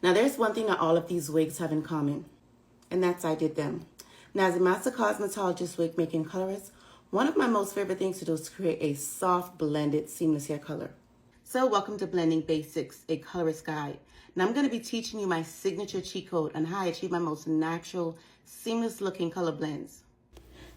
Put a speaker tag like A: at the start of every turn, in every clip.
A: Now, there's one thing that all of these wigs have in common, and that's I did them. Now, as a master cosmetologist, wig making colorist, one of my most favorite things to do is to create a soft, blended, seamless hair color. So welcome to Blending Basics, a colorist guide. Now I'm going to be teaching you my signature cheat code on how I achieve my most natural, seamless looking color blends.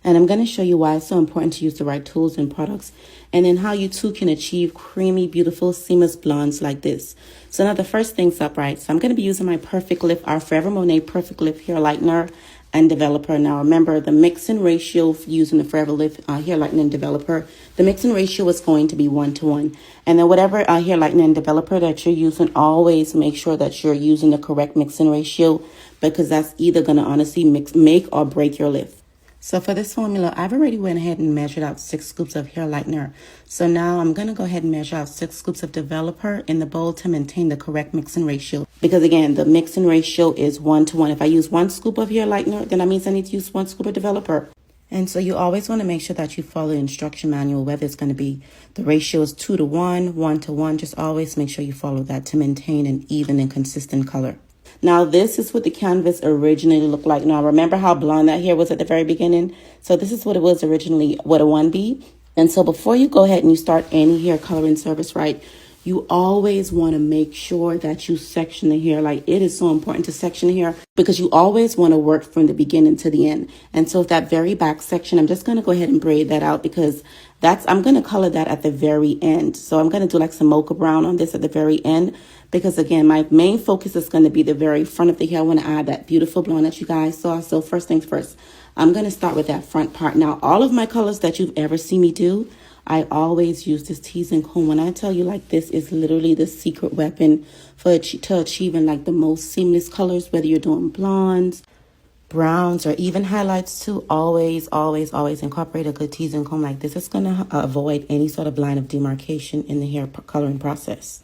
A: And I'm going to show you why it's so important to use the right tools and products, and then how you too can achieve creamy, beautiful, seamless blondes like this. So now the first thing's up, right? So I'm going to be using my Perfect Lift, our FORVR Monae Perfect Lift hair lightener and developer. Now remember, the mixing ratio for using the FORVR Lift hair lightener and developer, the mixing ratio is going to be 1:1. And then whatever hair lightener and developer that you're using, always make sure that you're using the correct mixing ratio, because that's either going to honestly make or break your lift. So for this formula, I've already went ahead and measured out 6 scoops of hair lightener. So now I'm going to go ahead and measure out 6 scoops of developer in the bowl to maintain the correct mixing ratio. Because again, the mixing ratio is 1:1. If I use 1 scoop of hair lightener, then that means I need to use 1 scoop of developer. And so you always want to make sure that you follow the instruction manual, whether it's going to be the ratio is 2:1, 1:1. Just always make sure you follow that to maintain an even and consistent color. Now, this is what the canvas originally looked like. Now, remember how blonde that hair was at the very beginning? So this is what it was originally, what a 1B. And so before you go ahead and you start any hair coloring service, right, you always want to make sure that you section the hair. Like, it is so important to section the hair because you always want to work from the beginning to the end. And so that very back section, I'm just going to go ahead and braid that out because I'm going to color that at the very end. So I'm going to do like some mocha brown on this at the very end because, again, my main focus is going to be the very front of the hair. I want to add that beautiful blonde that you guys saw. So first things first, I'm going to start with that front part. Now, all of my colors that you've ever seen me do, I always use this teasing comb. When I tell you, like, this is literally the secret weapon to achieving like the most seamless colors, whether you're doing blondes, browns, or even highlights too. Always incorporate a good teasing comb like this. It's going to avoid any sort of line of demarcation in the hair coloring process.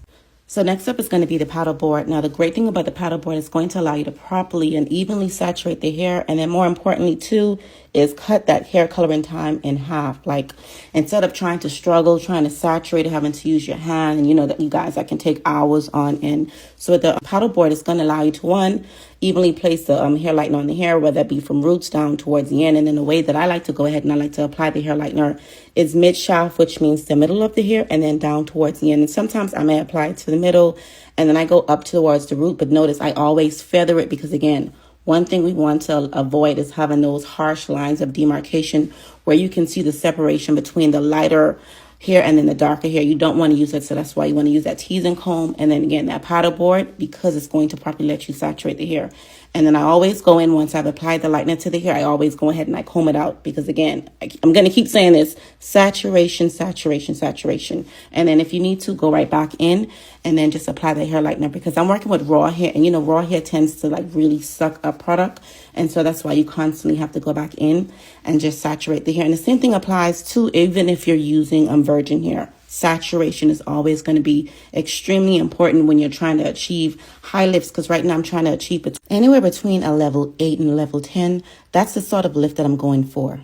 A: So next up is going to be the paddle board. Now, the great thing about the paddle board is going to allow you to properly and evenly saturate the hair. And then more importantly, too, is cut that hair coloring time in half. Like, instead of trying to struggle, trying to saturate, having to use your hand, and you know that you guys, that can take hours on end. So the paddle board is going to allow you to, one, evenly place the hair lightener on the hair, whether that be from roots down towards the end. And then the way that I like to go ahead and I like to apply the hair lightener is mid-shaft, which means the middle of the hair, and then down towards the end. And sometimes I may apply it to the middle, and then I go up towards the root. But notice I always feather it because, again, one thing we want to avoid is having those harsh lines of demarcation where you can see the separation between the lighter hair and then the darker hair. You don't want to use that, so that's why you want to use that teasing comb, and then again that paddle board, because it's going to properly let you saturate the hair. And then I always go in, once I've applied the lightener to the hair, I always go ahead and I comb it out because, again, I'm going to keep saying this: saturation, saturation, saturation. And then if you need to, go right back in and then just apply the hair lightener, because I'm working with raw hair, and you know raw hair tends to like really suck up product, and so that's why you constantly have to go back in and just saturate the hair. And the same thing applies to even if you're using virgin hair. Saturation is always going to be extremely important when you're trying to achieve high lifts, because right now I'm trying to achieve anywhere between a level 8 and a level 10. That's the sort of lift that I'm going for.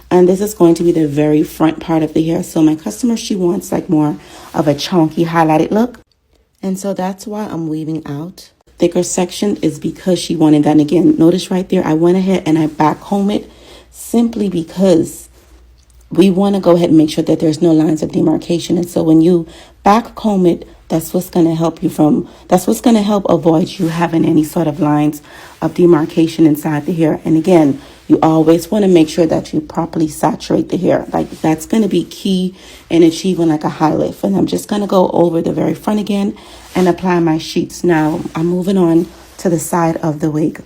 A: And this is going to be the very front part of the hair. So my customer, she wants like more of a chunky highlighted look. And so that's why I'm weaving out thicker section, is because she wanted that. And again, notice right there, I went ahead and I back comb it simply because we want to go ahead and make sure that there's no lines of demarcation. And so when you back comb it, that's what's going to help avoid you having any sort of lines of demarcation inside the hair. And again, you always want to make sure that you properly saturate the hair. Like, that's going to be key in achieving like a high lift. And I'm just going to go over the very front again and apply my sheets. Now I'm moving on to the side of the wig.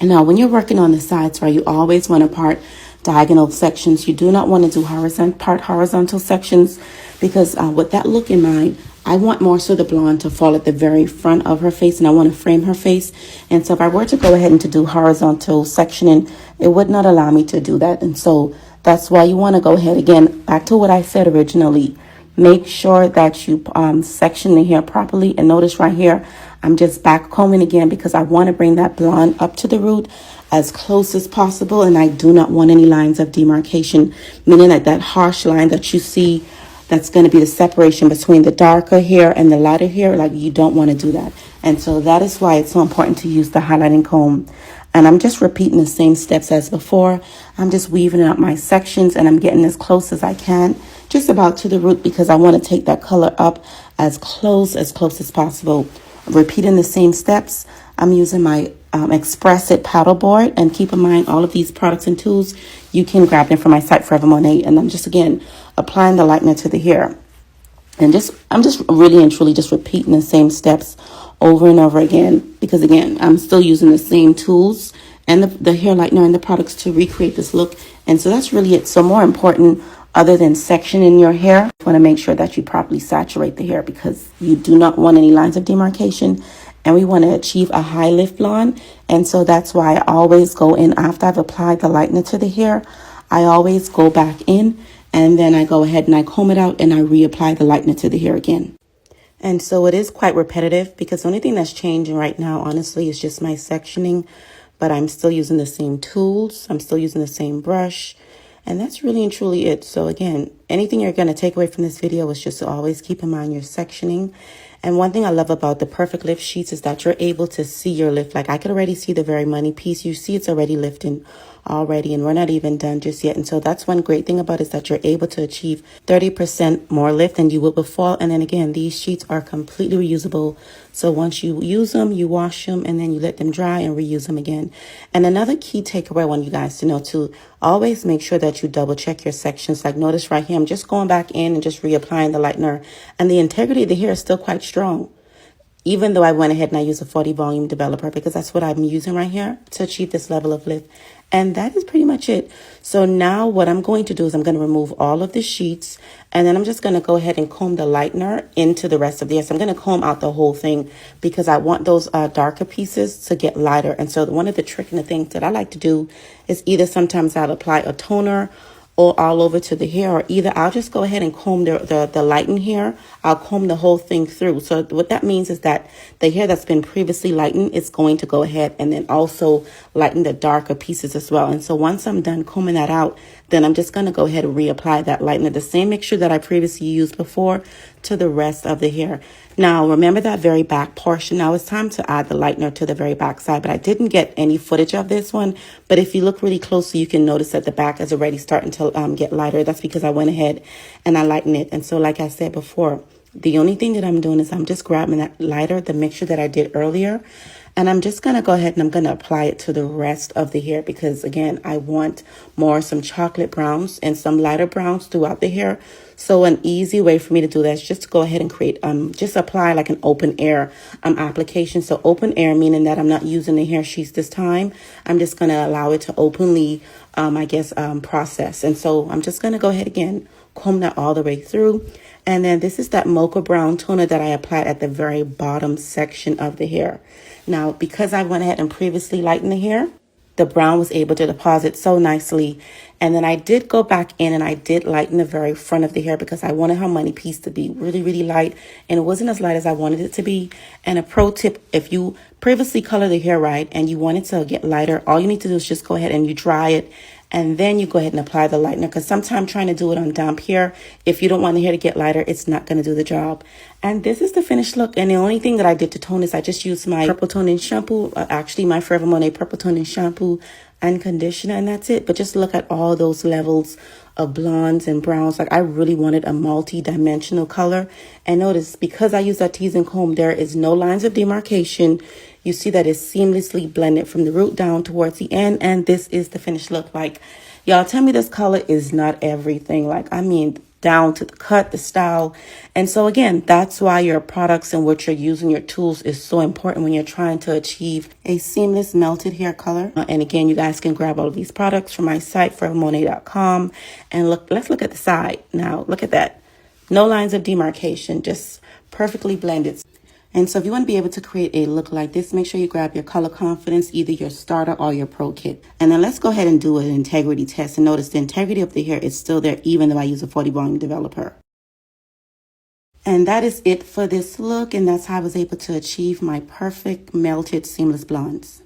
A: And now when you're working on the sides, right, you always want to part diagonal sections. You do not want to do horizontal sections, because with that look in mind, I want more so the blonde to fall at the very front of her face, and I want to frame her face. And so if I were to go ahead and to do horizontal sectioning, it would not allow me to do that. And so that's why you want to go ahead, again, back to what I said originally, make sure that you section the hair properly. And notice right here, I'm just back combing again because I want to bring that blonde up to the root as close as possible, and I do not want any lines of demarcation, meaning that harsh line that you see that's going to be the separation between the darker hair and the lighter hair. Like, you don't want to do that. And so that is why it's so important to use the highlighting comb. And I'm just repeating the same steps as before. I'm just weaving out my sections, and I'm getting as close as I can, just about to the root, because I want to take that color up as close as possible. Repeating the same steps. I'm using my Express It paddle board, and keep in mind, all of these products and tools, you can grab them from my site, FORVR Monae. And I'm just, again, applying the lightener to the hair. And I'm just really and truly just repeating the same steps over and over again, because again, I'm still using the same tools and the hair lightener and the products to recreate this look. And so that's really it. So more important, other than sectioning your hair, you want to make sure that you properly saturate the hair, because you do not want any lines of demarcation, and we want to achieve a high lift blonde. And so that's why I always go in after I've applied the lightener to the hair. I always go back in, and then I go ahead and I comb it out and I reapply the lightener to the hair again. And so it is quite repetitive, because the only thing that's changing right now, honestly, is just my sectioning. But I'm still using the same tools. I'm still using the same brush. And that's really and truly it. So again, anything you're going to take away from this video is just to always keep in mind your sectioning. And one thing I love about the Perfect Lift sheets is that you're able to see your lift. Like, I could already see the very money piece. You see it's already lifting already, and we're not even done just yet. And so that's one great thing about it, is that you're able to achieve 30% more lift than you would before. And then again, these sheets are completely reusable. So once you use them, you wash them, and then you let them dry and reuse them again. And another key takeaway I want you guys to know too, always make sure that you double check your sections. Like, notice right here, I'm just going back in and just reapplying the lightener, and the integrity of the hair is still quite strong. Even though I went ahead and I used a 40 volume developer, because that's what I'm using right here to achieve this level of lift. And that is pretty much it. So now what I'm going to do is I'm going to remove all of the sheets, and then I'm just going to go ahead and comb the lightener into the rest of the hair. So I'm going to comb out the whole thing, because I want those darker pieces to get lighter. And so one of the tricks and the things that I like to do is either sometimes I'll apply a toner or all over to the hair, or either I'll just go ahead and comb the lightened hair. I'll comb the whole thing through. So what that means is that the hair that's been previously lightened is going to go ahead and then also lighten the darker pieces as well. And so once I'm done combing that out, then I'm just going to go ahead and reapply that lightener, the same mixture that I previously used before, to the rest of the hair. Now, remember that very back portion. Now it's time to add the lightener to the very back side, but I didn't get any footage of this one. But if you look really closely, you can notice that the back is already starting to get lighter. That's because I went ahead and I lightened it. And so, like I said before, the only thing that I'm doing is I'm just grabbing that lighter, the mixture that I did earlier, and I'm just going to go ahead and I'm going to apply it to the rest of the hair, because again, I want some chocolate browns and some lighter browns throughout the hair. So an easy way for me to do that is just to go ahead and create, just apply like an open air application. So open air, meaning that I'm not using the hair sheets this time. I'm just going to allow it to openly, process. And so I'm just going to go ahead again, comb that all the way through. And then this is that mocha brown toner that I applied at the very bottom section of the hair. Now, because I went ahead and previously lightened the hair, the brown was able to deposit so nicely. And then I did go back in and I did lighten the very front of the hair, because I wanted her money piece to be really, really light. And it wasn't as light as I wanted it to be. And a pro tip, if you previously color the hair right and you want it to get lighter, all you need to do is just go ahead and you dry it. And then you go ahead and apply the lightener, because sometimes trying to do it on damp hair, if you don't want the hair to get lighter, it's not going to do the job. And this is the finished look. And the only thing that I did to tone is I just used my purple toning shampoo, actually my FORVR Monae purple toning shampoo and conditioner, and that's it. But just look at all those levels of blondes and browns. Like, I really wanted a multi-dimensional color. And notice, because I used that teasing comb, there is no lines of demarcation. You see that it's seamlessly blended from the root down towards the end. And this is the finished look. Like, y'all, tell me this color is not everything. Like, I mean, down to the cut, the style. And so again, that's why your products and what you're using, your tools, is so important when you're trying to achieve a seamless melted hair color. And again, you guys can grab all of these products from my site, FORVRMonae.com. And look, let's look at the side. Now, look at that. No lines of demarcation, just perfectly blended. And so if you want to be able to create a look like this, make sure you grab your Color Confidence, either your starter or your pro kit. And then let's go ahead and do an integrity test. And notice the integrity of the hair is still there, even though I use a 40 volume developer. And that is it for this look. And that's how I was able to achieve my perfect melted seamless blondes.